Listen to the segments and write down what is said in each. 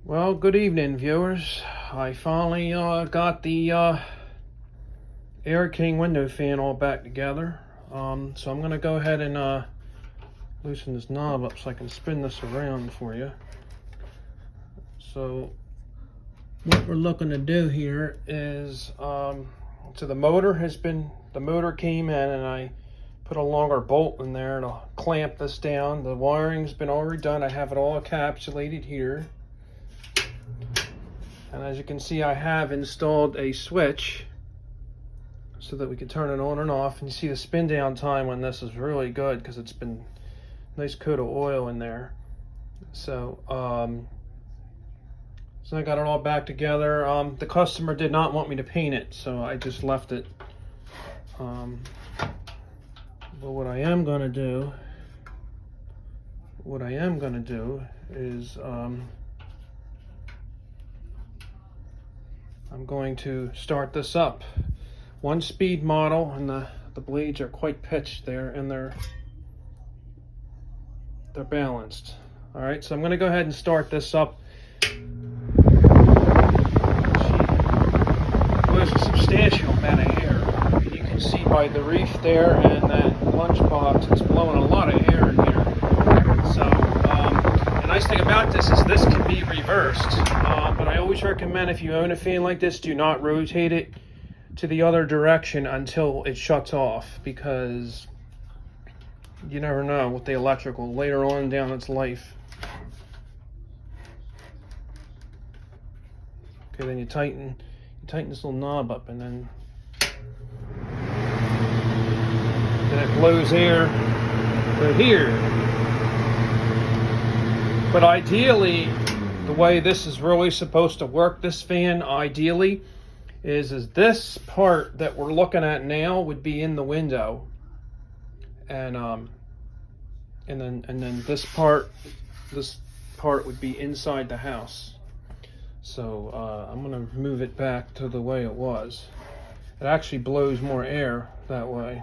Well, good evening, viewers. I finally got the Airking window fan all back together. So I'm going to go ahead and loosen this knob up so I can spin this around for you. So what we're looking to do here is, so the motor came in and I put a longer bolt in there to clamp this down. The wiring's been already done. I have it all encapsulated here. And as you can see, I have installed a switch so that we can turn it on and off. And you see the spin down time on this is really good because it's been a nice coat of oil in there. So I got it all back together. The customer did not want me to paint it, so I just left it. But what I am gonna do is I'm going to start this up. 1-speed model, and the blades are quite pitched there, and they're balanced. All right, so I'm going to go ahead and start this up. She blows a substantial amount of air. You can see by the reef there and that lunchbox, it's blowing a lot of air in here. So the nice thing about this is this can be reversed, but I always recommend, if you own a fan like this, do not rotate it to the other direction until it shuts off, because you never know with the electrical later on down its life. Okay, then you tighten this little knob up, and then it blows air to here. But ideally, the way this is really supposed to work, this fan ideally, is this part that we're looking at now would be in the window, and then this part would be inside the house. So I'm gonna move it back to the way it was. It actually blows more air that way.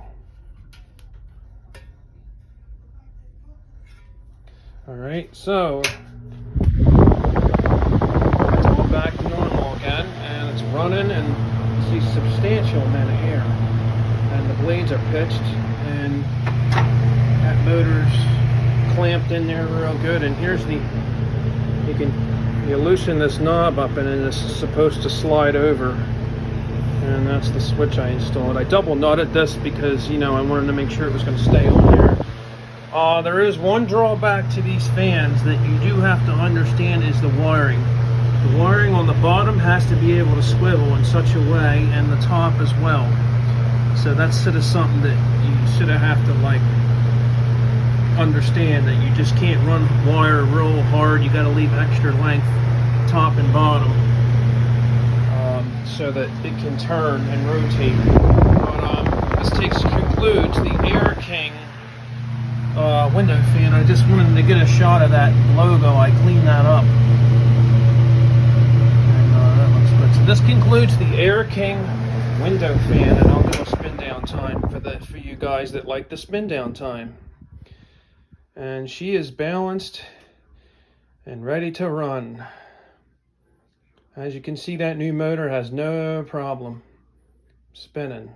All right, so it's all back to normal again, and it's running, and you see substantial amount of air, and the blades are pitched, and that motor's clamped in there real good. And here's you loosen this knob up, and then this is supposed to slide over, and that's the switch I installed. I double nutted this because, you know, I wanted to make sure it was going to stay on there. There is one drawback to these fans that you do have to understand, is the wiring. The wiring on the bottom has to be able to swivel in such a way, and the top as well. So that's sort of something that you sort of have to understand, that you just can't run wire real hard. You got to leave extra length top and bottom, so that it can turn and rotate. But this concludes the Airking window fan. I just wanted to get a shot of that logo. I cleaned that up, and that looks good. So this concludes the Airking window fan, and I'll do a spin down time for you guys that like the spin down time. And she is balanced and ready to run. As you can see, that new motor has no problem spinning.